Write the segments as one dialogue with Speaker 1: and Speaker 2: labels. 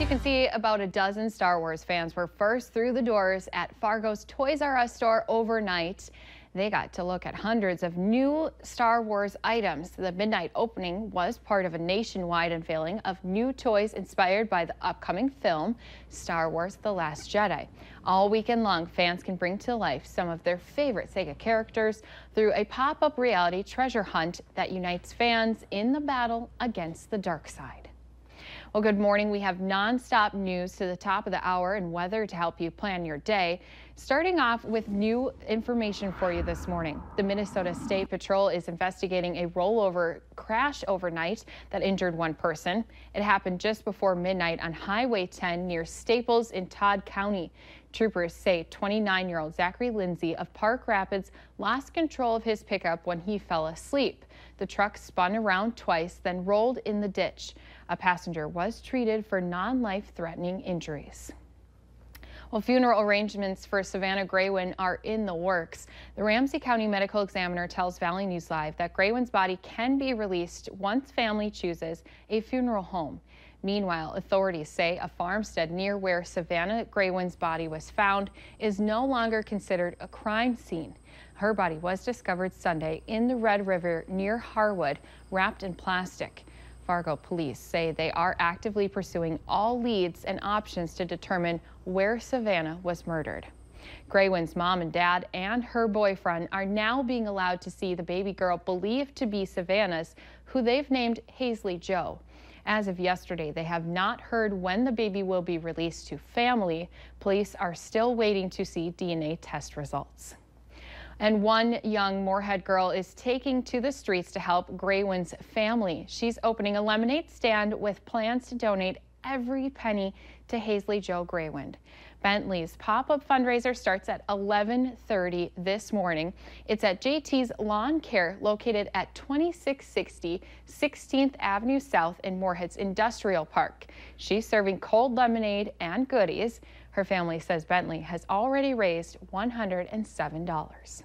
Speaker 1: you can see, about a dozen Star Wars fans were first through the doors at Fargo's Toys R Us store overnight. They got to look at hundreds of new Star Wars items. The midnight opening was part of a nationwide unveiling of new toys inspired by the upcoming film, Star Wars: The Last Jedi. All weekend long, fans can bring to life some of their favorite Sega characters through a pop-up reality treasure hunt that unites fans in the battle against the dark side. Well, good morning. We have nonstop news to the top of the hour and weather to help you plan your day. Starting off with new information for you this morning. The Minnesota State Patrol is investigating a rollover crash overnight that injured one person. It happened just before midnight on Highway 10 near Staples in Todd County. Troopers say 29-year-old Zachary Lindsay of Park Rapids lost control of his pickup when he fell asleep. The truck spun around twice, then rolled in the ditch. A passenger was treated for non-life-threatening injuries. Well, funeral arrangements for Savannah Graywin are in the works. The Ramsey County Medical Examiner tells Valley News Live that Graywin's body can be released once family chooses a funeral home. Meanwhile, authorities say a farmstead near where Savannah Graywin's body was found is no longer considered a crime scene. Her body was discovered Sunday in the Red River near Harwood, wrapped in plastic. Fargo police say they are actively pursuing all leads and options to determine where Savannah was murdered. Graywin's mom and dad and her boyfriend are now being allowed to see the baby girl believed to be Savannah's, who they've named Hazley Joe. As of yesterday, they have not heard when the baby will be released to family. Police are still waiting to see DNA test results. And one young Moorhead girl is taking to the streets to help Graywin's family. She's opening a lemonade stand with plans to donate every penny to Hazley Joe Graywin. Bentley's pop-up fundraiser starts at 11:30 this morning. It's at JT's Lawn Care, located at 2660 16th Avenue South in Moorhead's Industrial Park. She's serving cold lemonade and goodies. Her family says Bentley has already raised $107.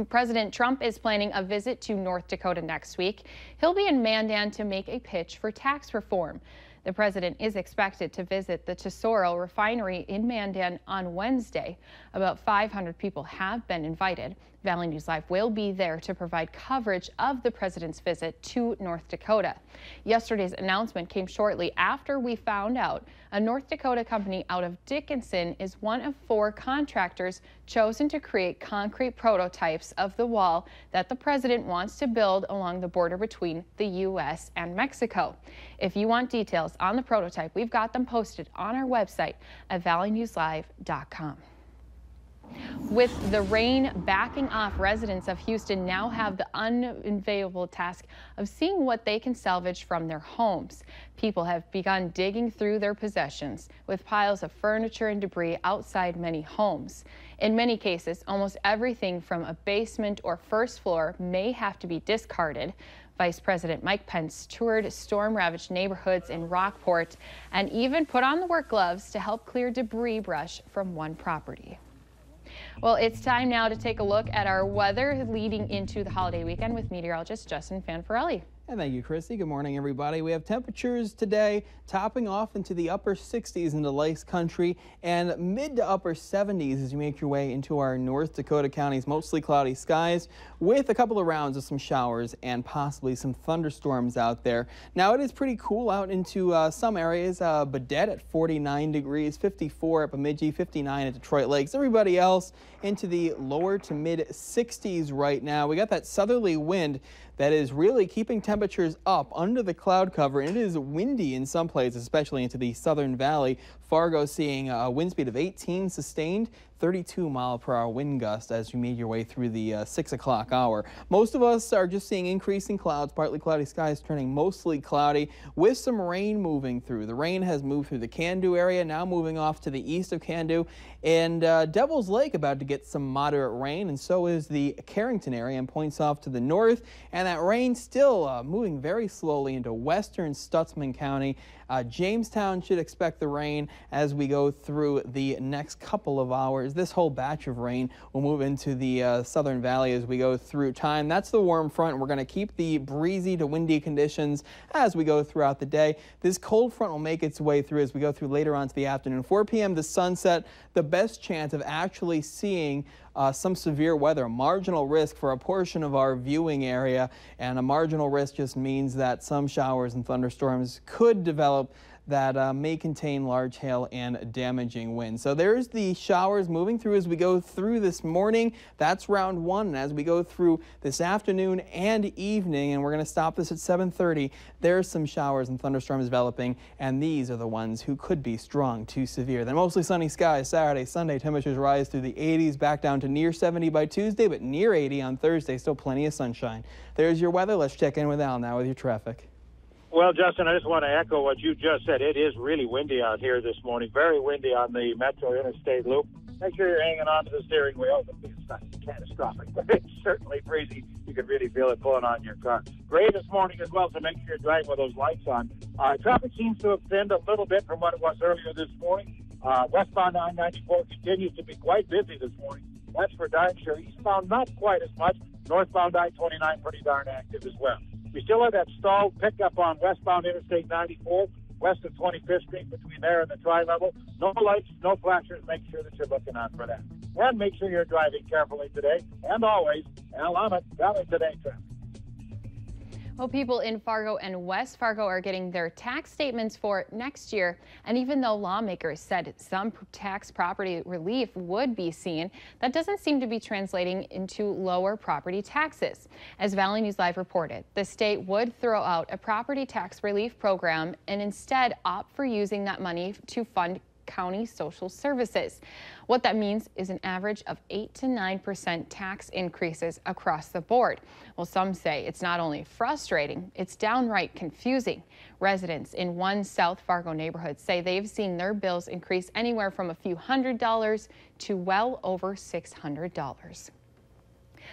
Speaker 1: President Trump is planning a visit to North Dakota next week. He'll be in Mandan to make a pitch for tax reform. The president is expected to visit the Tesoro refinery in Mandan on Wednesday. About 500 people have been invited. Valley News Live will be there to provide coverage of the president's visit to North Dakota. Yesterday's announcement came shortly after we found out a North Dakota company out of Dickinson is one of 4 contractors chosen to create concrete prototypes of the wall that the president wants to build along the border between the U.S. and Mexico. If you want details on the prototype, we've got them posted on our website at valleynewslive.com. With the rain backing off, residents of Houston now have the unenviable task of seeing what they can salvage from their homes. People have begun digging through their possessions, with piles of furniture and debris outside many homes. In many cases, almost everything from a basement or first floor may have to be discarded. Vice President Mike Pence toured storm-ravaged neighborhoods in Rockport and even put on the work gloves to help clear debris brush from one property. Well, it's time now to take a look at our weather leading into the holiday weekend with meteorologist Justin Fanfarelli.
Speaker 2: And thank you, Chrissy. Good morning, everybody. We have temperatures today topping off into the upper 60s into Lakes Country and mid to upper 70s as you make your way into our North Dakota counties. Mostly cloudy skies with a couple of rounds of some showers and possibly some thunderstorms out there. Now, it is pretty cool out into some areas. Baudette at 49 degrees, 54 at Bemidji, 59 at Detroit Lakes. Everybody else into the lower to mid 60s right now. We got that southerly wind that is really keeping temperatures up under the cloud cover, and it is windy in some places, especially into the southern valley. Fargo seeing a wind speed of 18 sustained, 32-mile-per-hour wind gust as you made your way through the 6 o'clock hour. Most of us are just seeing increasing clouds, partly cloudy skies turning mostly cloudy with some rain moving through. The rain has moved through the Candu area, now moving off to the east of Candu, and Devil's Lake about to get some moderate rain, and so is the Carrington area and points off to the north, and that rain still moving very slowly into western Stutzman County. Jamestown should expect the rain as we go through the next couple of hours. This whole batch of rain will move into the southern valley as we go through time. That's the warm front. We're going to keep the breezy to windy conditions as we go throughout the day. This cold front will make its way through as we go through later on to the afternoon. 4 p.m. to sunset, the best chance of actually seeing some severe weather, a marginal risk for a portion of our viewing area, and a marginal risk just means that some showers and thunderstorms could develop that may contain large hail and damaging winds. So there's the showers moving through as we go through this morning. That's round one. And as we go through this afternoon and evening, and we're going to stop this at 7:30, there's some showers and thunderstorms developing, and these are the ones who could be strong to severe. Then mostly sunny skies Saturday, Sunday. Temperatures rise through the 80s, back down to near 70 by Tuesday, but near 80 on Thursday. Still plenty of sunshine. There's your weather. Let's check in with Al now with your traffic.
Speaker 3: Well, Justin, I just want to echo what you just said. It is really windy out here this morning, very windy on the Metro Interstate Loop. Make sure you're hanging on to the steering wheel. It's not catastrophic, but it's certainly breezy. You can really feel it pulling on your car. Gray this morning as well, so make sure you're driving with those lights on. Traffic seems to have thinned a little bit from what it was earlier this morning. Westbound I-94 continues to be quite busy this morning. That's for darn sure. Eastbound, not quite as much. Northbound I-29, pretty darn active as well. We still have that stalled pickup on westbound Interstate 94, west of 25th Street, between there and the tri-level. No lights, no flashers. Make sure that you're looking out for that. And make sure you're driving carefully today. And always, Al Ahmed, Valley Today traffic.
Speaker 1: Well, people in Fargo and West Fargo are getting their tax statements for next year. And even though lawmakers said some tax property relief would be seen, that doesn't seem to be translating into lower property taxes. As Valley News Live reported, the state would throw out a property tax relief program and instead opt for using that money to fund county social services. What that means is an average of 8 to 9% tax increases across the board. Well, some say it's not only frustrating, it's downright confusing. Residents in one South Fargo neighborhood say they've seen their bills increase anywhere from a few $100s to well over $600.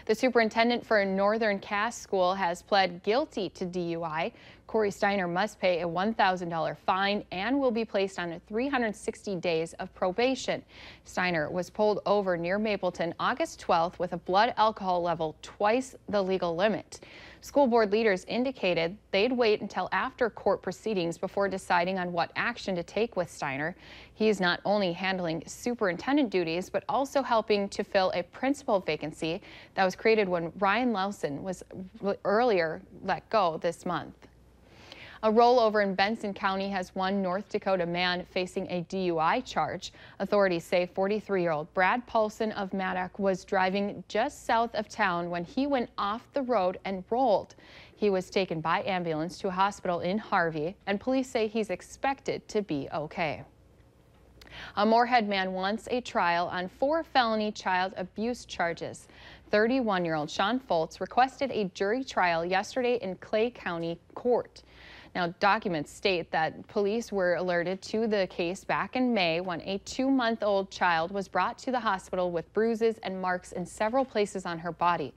Speaker 1: The superintendent for Northern Cass School has pled guilty to DUI. Corey Steiner must pay a $1,000 fine and will be placed on 360 days of probation. Steiner was pulled over near Mapleton August 12th with a blood alcohol level twice the legal limit. School board leaders indicated they'd wait until after court proceedings before deciding on what action to take with Steiner. He is not only handling superintendent duties, but also helping to fill a principal vacancy that was created when Ryan Lawson was earlier let go this month. A rollover in Benson County has one North Dakota man facing a DUI charge. Authorities say 43-year-old Brad Paulson of Maddock was driving just south of town when he went off the road and rolled. He was taken by ambulance to a hospital in Harvey, and police say he's expected to be okay. A Moorhead man wants a trial on 4 felony child abuse charges. 31-year-old Sean Foltz requested a jury trial yesterday in Clay County Court. Now, documents state that police were alerted to the case back in May when a 2-month-old child was brought to the hospital with bruises and marks in several places on her body.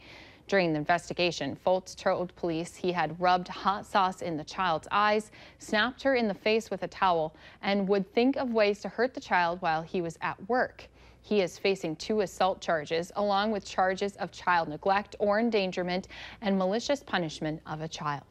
Speaker 1: During the investigation, Foltz told police he had rubbed hot sauce in the child's eyes, snapped her in the face with a towel, and would think of ways to hurt the child while he was at work. He is facing 2 assault charges, along with charges of child neglect or endangerment and malicious punishment of a child.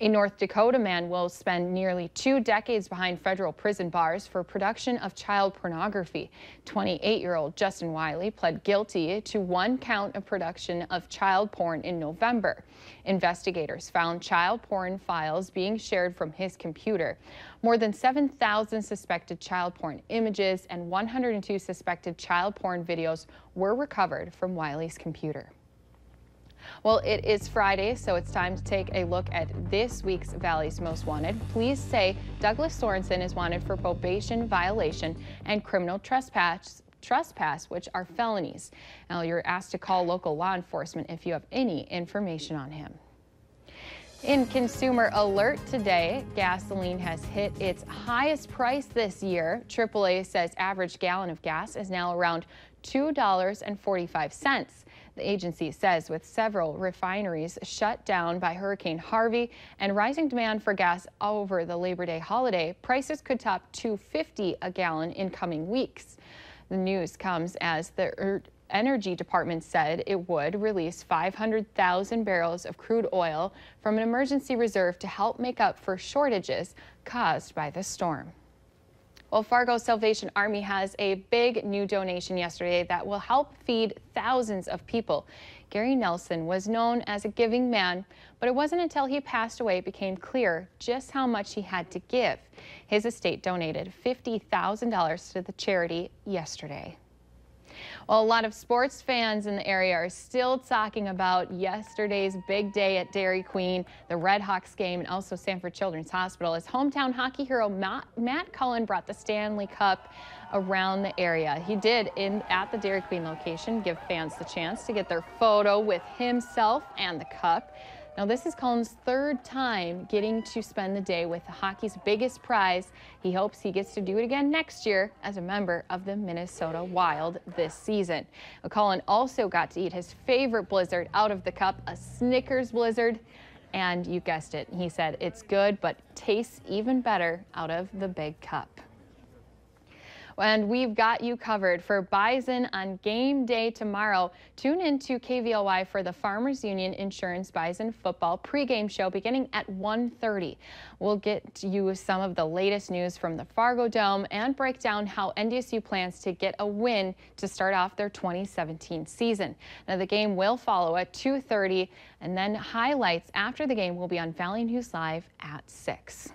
Speaker 1: A North Dakota man will spend nearly 2 decades behind federal prison bars for production of child pornography. 28-year-old Justin Wiley pled guilty to 1 count of production of child porn in November. Investigators found child porn files being shared from his computer. More than 7,000 suspected child porn images and 102 suspected child porn videos were recovered from Wiley's computer. Well, it is Friday, so it's time to take a look at this week's Valley's Most Wanted. Police say Douglas Sorensen is wanted for probation violation and criminal trespass, which are felonies. Now, you're asked to call local law enforcement if you have any information on him. In consumer alert today, gasoline has hit its highest price this year. AAA says average gallon of gas is now around $2.45. The agency says with several refineries shut down by Hurricane Harvey and rising demand for gas over the Labor Day holiday, prices could top $2.50 a gallon in coming weeks. The news comes as the Energy Department said it would release 500,000 barrels of crude oil from an emergency reserve to help make up for shortages caused by the storm. Well, Fargo Salvation Army has a big new donation yesterday that will help feed thousands of people. Gary Nelson was known as a giving man, but it wasn't until he passed away it became clear just how much he had to give. His estate donated $50,000 to the charity yesterday. Well, a lot of sports fans in the area are still talking about yesterday's big day at Dairy Queen, the Red Hawks game, and also Sanford Children's Hospital as hometown hockey hero Matt Cullen brought the Stanley Cup around the area. He did at the Dairy Queen location give fans the chance to get their photo with himself and the cup. Now, this is Cullen's third time getting to spend the day with the hockey's biggest prize. He hopes he gets to do it again next year as a member of the Minnesota Wild this season. Cullen also got to eat his favorite blizzard out of the cup, a Snickers blizzard. And you guessed it, he said it's good, but tastes even better out of the big cup. And we've got you covered for Bison on game day tomorrow. Tune in to KVLY for the Farmers Union Insurance Bison football pregame show beginning at 1:30. We'll get you some of the latest news from the Fargo Dome and break down how NDSU plans to get a win to start off their 2017 season. Now, the game will follow at 2:30, and then highlights after the game will be on Valley News Live at 6.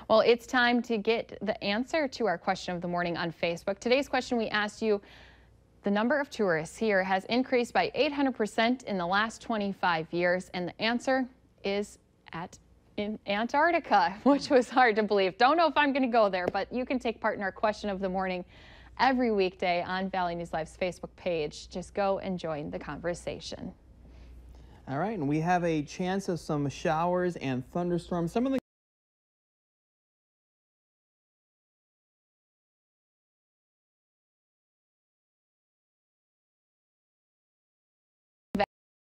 Speaker 1: Well, it's time to get the answer to our question of the morning on Facebook. Today's question, we asked you, the number of tourists here has increased by 800% in the last 25 years, and the answer is in Antarctica, which was hard to believe. Don't know if I'm going to go there, but you can take part in our question of the morning every weekday on Valley News Live's Facebook page. Just go and join the conversation.
Speaker 2: All right, and we have a chance of some showers and thunderstorms. Some of the